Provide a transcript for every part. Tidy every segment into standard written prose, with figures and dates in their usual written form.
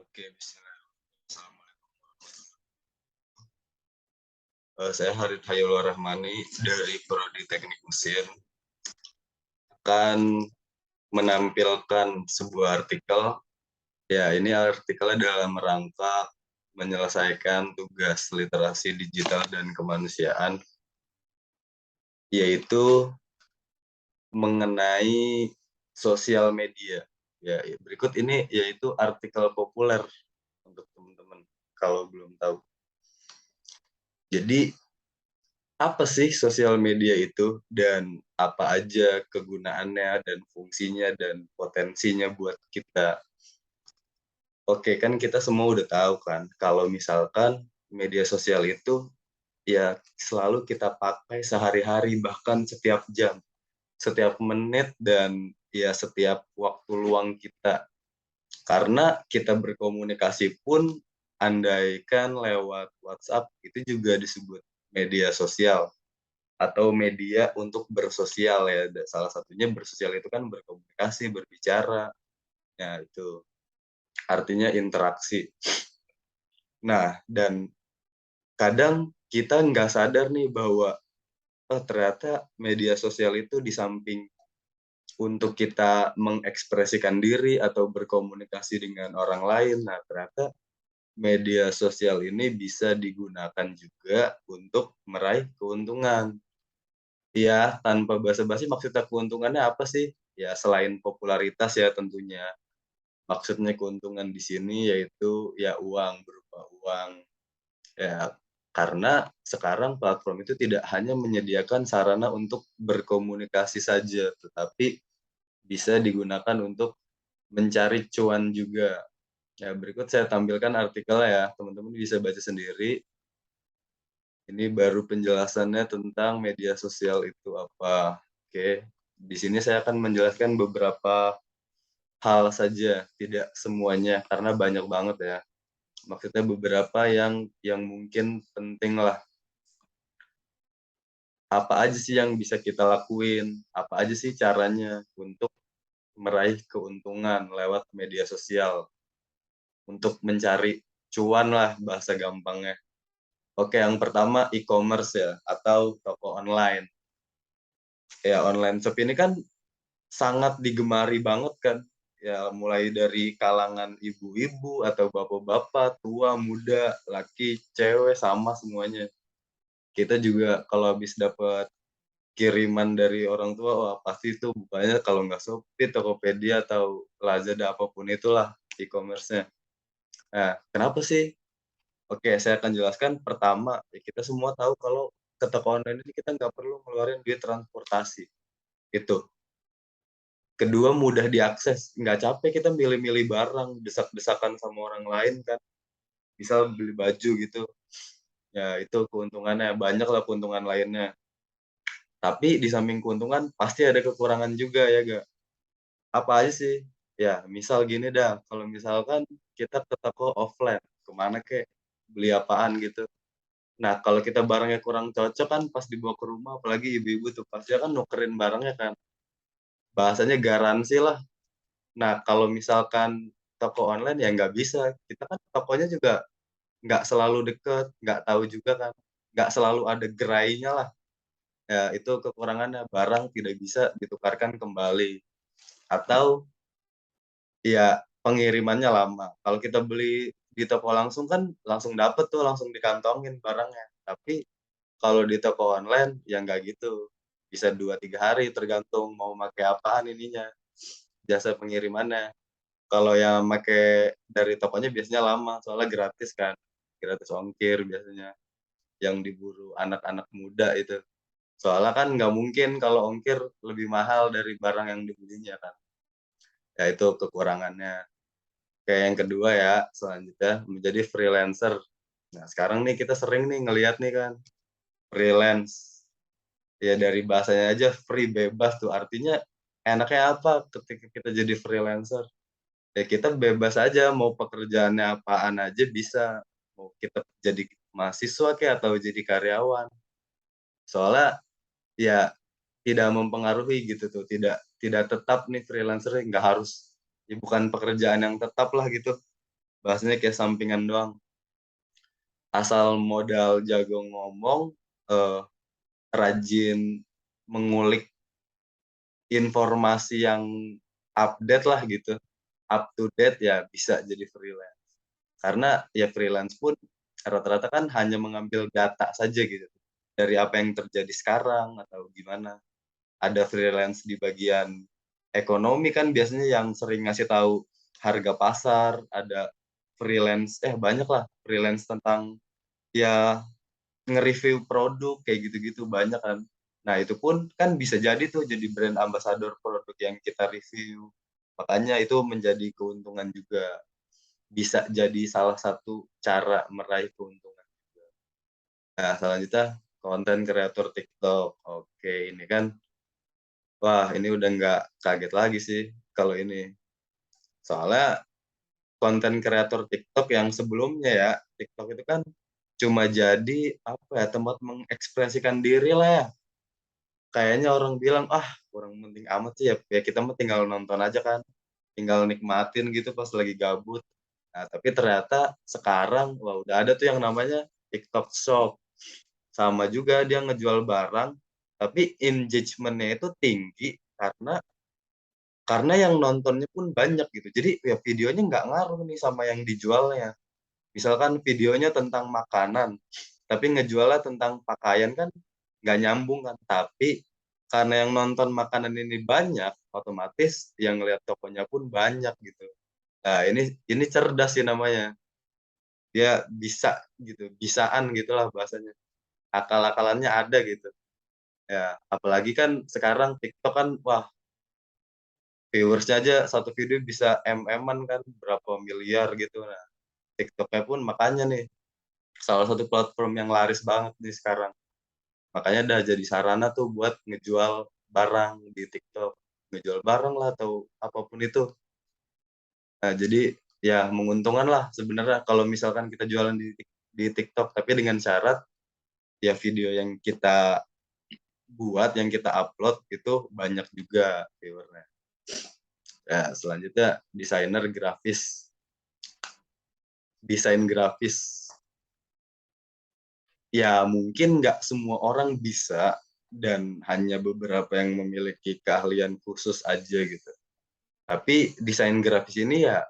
Oke, bismillah. Assalamualaikum. Saya Harith Hayul Rahmani dari Prodi Teknik Mesin akan menampilkan sebuah artikel. Ya, ini artikelnya dalam rangka menyelesaikan tugas literasi digital dan kemanusiaan, yaitu mengenai sosial media. Ya, berikut ini yaitu artikel populer untuk teman-teman kalau belum tahu. Jadi apa sih sosial media itu dan apa aja kegunaannya dan fungsinya dan potensinya buat kita? Oke, kan kita semua udah tahu kan kalau misalkan media sosial itu ya selalu kita pakai sehari-hari, bahkan setiap jam, setiap menit, dan ya setiap waktu luang kita. Karena kita berkomunikasi pun andaikan lewat WhatsApp itu juga disebut media sosial atau media untuk bersosial ya. Salah satunya bersosial itu kan berkomunikasi, berbicara. Ya, itu artinya interaksi. Nah, dan kadang kita nggak sadar nih bahwa oh, ternyata media sosial itu di samping untuk kita mengekspresikan diri atau berkomunikasi dengan orang lain, nah ternyata media sosial ini bisa digunakan juga untuk meraih keuntungan. Iya, tanpa basa-basi maksudnya keuntungannya apa sih? Ya selain popularitas ya tentunya. Maksudnya keuntungan di sini yaitu ya uang, berupa uang. Ya, karena sekarang platform itu tidak hanya menyediakan sarana untuk berkomunikasi saja, tetapi bisa digunakan untuk mencari cuan juga. Ya, berikut saya tampilkan artikelnya ya, teman-teman bisa baca sendiri. Ini baru penjelasannya tentang media sosial itu apa. Oke, di sini saya akan menjelaskan beberapa hal saja, tidak semuanya karena banyak banget ya. Maksudnya beberapa yang mungkin penting lah. Apa aja sih yang bisa kita lakuin? Apa aja sih caranya untuk meraih keuntungan lewat media sosial untuk mencari cuan lah bahasa gampangnya. Oke, yang pertama e-commerce ya atau toko online. Ya, online shop ini kan sangat digemari banget kan. Ya, mulai dari kalangan ibu-ibu atau bapak-bapak, tua, muda, laki, cewek, sama semuanya. Kita juga kalau habis dapat kiriman dari orang tua, wah pasti itu bukanya kalau nggak Shopee, Tokopedia, atau Lazada, apapun itulah e-commerce-nya. Nah, kenapa sih? Oke, saya akan jelaskan. Pertama, ya kita semua tahu kalau ke toko online ini kita nggak perlu ngeluarin duit transportasi. Itu. Kedua, mudah diakses, nggak capek kita milih-milih barang, desak-desakan sama orang lain kan, misal beli baju gitu, ya itu keuntungannya, banyak lah keuntungan lainnya. Tapi di samping keuntungan pasti ada kekurangan juga ya nggak? Apa aja sih? Ya misal gini dah, kalau misalkan kita ke toko offline, kemana kek, beli apaan gitu. Nah kalau kita barangnya kurang cocok kan pas dibawa ke rumah, apalagi ibu-ibu tuh, pasti kan nukerin barangnya kan, bahasanya garansi lah. Nah, kalau misalkan toko online ya nggak bisa, kita kan tokonya juga nggak selalu deket, nggak tahu juga kan, nggak selalu ada gerainya lah. Ya itu kekurangannya, barang tidak bisa ditukarkan kembali. Atau ya pengirimannya lama. Kalau kita beli di toko langsung kan langsung dapet tuh, langsung dikantongin barangnya. Tapi kalau di toko online ya nggak gitu, bisa 2 3 hari tergantung mau pakai apaan ininya, jasa pengirimannya. Kalau yang make dari tokonya biasanya lama, soalnya gratis kan, gratis ongkir biasanya, yang diburu anak-anak muda itu. Soalnya kan nggak mungkin kalau ongkir lebih mahal dari barang yang dibelinya kan, ya itu kekurangannya. Kayak yang kedua ya, selanjutnya menjadi freelancer. Nah sekarang nih kita sering nih ngelihat nih kan, freelance, ya dari bahasanya aja free, bebas tuh, artinya enaknya apa ketika kita jadi freelancer? Ya kita bebas aja mau pekerjaannya apaan aja bisa, mau kita jadi mahasiswa kek atau jadi karyawan. Soalnya ya tidak mempengaruhi gitu tuh, tidak tidak tetap nih freelancer nggak harus, ya bukan pekerjaan yang tetap lah gitu. bahasanya kayak sampingan doang. Asal modal jago ngomong, rajin mengulik informasi yang update lah gitu, up to date ya bisa jadi freelance. Karena ya freelance pun rata-rata kan hanya mengambil data saja gitu, dari apa yang terjadi sekarang atau gimana. Ada freelance di bagian ekonomi kan biasanya yang sering ngasih tahu harga pasar, ada freelance banyak lah freelance tentang ya nge-review produk kayak gitu-gitu banyak kan. Nah, itu pun kan bisa jadi tuh jadi brand ambassador produk yang kita review. Makanya itu menjadi keuntungan juga. Bisa jadi salah satu cara meraih keuntungan. Nah, selanjutnya konten kreator TikTok. Oke, ini kan wah, ini udah nggak kaget lagi sih kalau ini. Soalnya konten kreator TikTok yang sebelumnya ya, TikTok itu kan cuma jadi apa ya, tempat mengekspresikan diri lah ya. Kayaknya orang bilang, "Ah, kurang penting amat sih ya, ya kita mah tinggal nonton aja kan, tinggal nikmatin gitu pas lagi gabut." Nah, tapi ternyata sekarang, wah udah ada tuh yang namanya TikTok Shop. Sama juga dia ngejual barang, tapi engagement-nya itu tinggi karena yang nontonnya pun banyak gitu. Jadi ya videonya nggak ngaruh nih sama yang dijualnya. Misalkan videonya tentang makanan, tapi ngejualnya tentang pakaian kan nggak nyambung kan. Tapi karena yang nonton makanan ini banyak, otomatis yang lihat tokonya pun banyak gitu. Nah, ini cerdas sih namanya. Dia bisa gitu, bisaan gitulah bahasanya. Akal-akalannya ada gitu. Ya, apalagi kan sekarang TikTok kan wah, viewersnya aja satu video bisa MM-an kan, berapa miliar gitu. Nah, TikToknya pun makanya nih salah satu platform yang laris banget nih sekarang. Makanya udah jadi sarana tuh buat ngejual barang di TikTok. Ngejual barang lah atau apapun itu. Nah, jadi ya menguntungkan lah sebenarnya kalau misalkan kita jualan di TikTok, tapi dengan syarat ya video yang kita buat, yang kita upload itu banyak juga viewernya. Ya, selanjutnya desainer grafis. Desain grafis. Ya mungkin nggak semua orang bisa dan hanya beberapa yang memiliki keahlian khusus aja gitu. Tapi desain grafis ini ya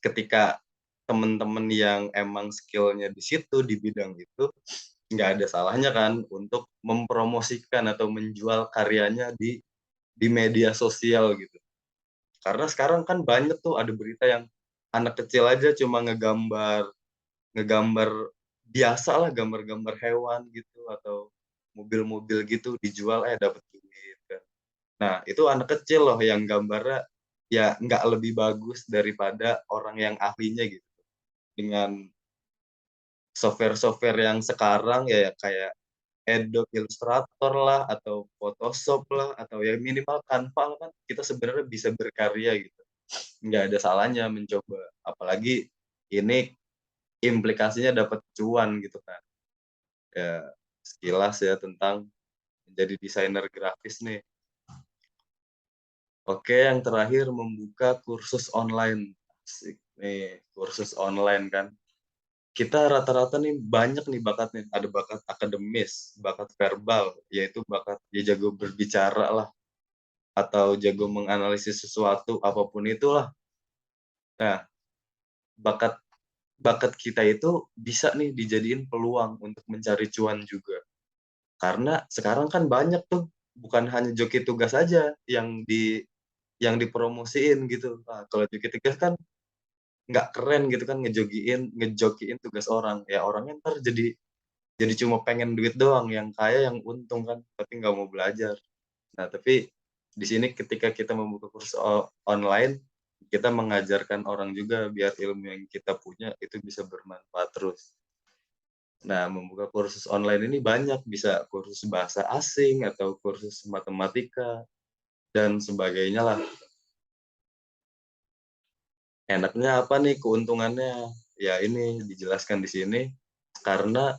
ketika teman-teman yang emang skillnya di situ di bidang itu nggak ada salahnya kan untuk mempromosikan atau menjual karyanya di media sosial gitu. Karena sekarang kan banyak tuh ada berita yang anak kecil aja cuma ngegambar ngegambar biasa lah, gambar-gambar hewan gitu atau mobil-mobil gitu dijual dapat duit kan. Nah, itu anak kecil loh yang gambarnya ya nggak lebih bagus daripada orang yang ahlinya gitu. Dengan software-software yang sekarang ya kayak Adobe Illustrator lah atau Photoshop lah atau ya minimal Canva lah kan kita sebenarnya bisa berkarya gitu. Nggak ada salahnya mencoba. Apalagi ini implikasinya dapat cuan gitu kan. Ya, sekilas ya tentang menjadi desainer grafis nih. Oke, yang terakhir membuka kursus online. Asik nih, kursus online kan. Kita rata-rata nih banyak nih bakatnya. Ada bakat akademis, bakat verbal, yaitu bakat dia jago berbicara lah, atau jago menganalisis sesuatu, apapun itulah. Nah, bakat bakat kita itu bisa nih dijadiin peluang untuk mencari cuan juga. Karena sekarang kan banyak tuh, bukan hanya joki tugas aja yang dipromosiin gitu. Nah, kalau joki tugas kan nggak keren gitu kan ngejokiin tugas orang. Ya orangnya ntar jadi cuma pengen duit doang, yang kaya yang untung kan, tapi nggak mau belajar. Nah, tapi di sini ketika kita membuka kursus online, kita mengajarkan orang juga biar ilmu yang kita punya itu bisa bermanfaat terus. Nah, membuka kursus online ini banyak, bisa kursus bahasa asing atau kursus matematika dan sebagainya lah. Enaknya apa nih keuntungannya? Ya ini dijelaskan di sini karena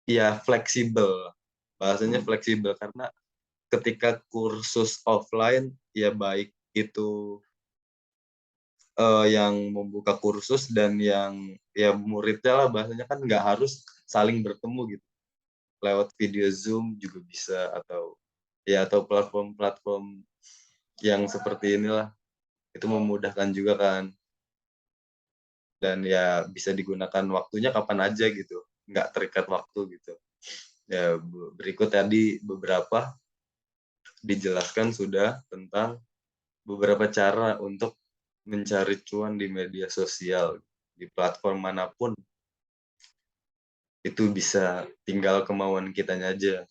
ya fleksibel. Bahasanya fleksibel karena ketika kursus offline ya baik itu yang membuka kursus dan yang ya muridnya lah, bahasanya kan nggak harus saling bertemu gitu. Lewat video Zoom juga bisa, atau platform-platform yang seperti inilah, itu memudahkan juga kan. Dan ya bisa digunakan waktunya kapan aja gitu, nggak terikat waktu gitu. Ya, berikut tadi beberapa dijelaskan sudah tentang beberapa cara untuk mencari cuan di media sosial, di platform manapun. Itu bisa tinggal kemauan kitanya aja.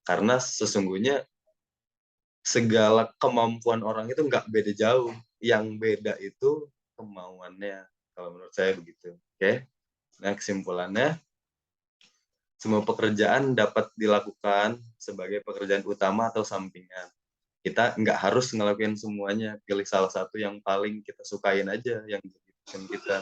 Karena sesungguhnya segala kemampuan orang itu nggak beda jauh. Yang beda itu kemauannya. Kalau menurut saya begitu. Oke. Nah, kesimpulannya, semua pekerjaan dapat dilakukan sebagai pekerjaan utama atau sampingan. Kita nggak harus ngelakuin semuanya. Pilih salah satu yang paling kita sukain aja, yang jadi passion kita.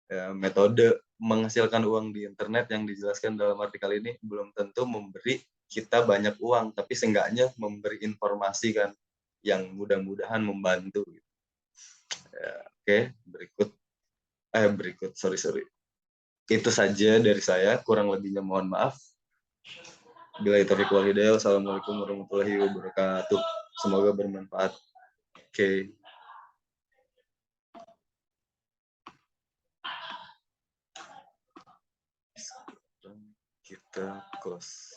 Ya, metode menghasilkan uang di internet yang dijelaskan dalam artikel ini belum tentu memberi kita banyak uang, tapi seenggaknya memberi informasi kan yang mudah-mudahan membantu. Ya, oke, sorry. Itu saja dari saya, kurang lebihnya mohon maaf. Bila taufiq wal hidayah, wassalamualaikum warahmatullahi wabarakatuh. Semoga bermanfaat. Oke. Kita close.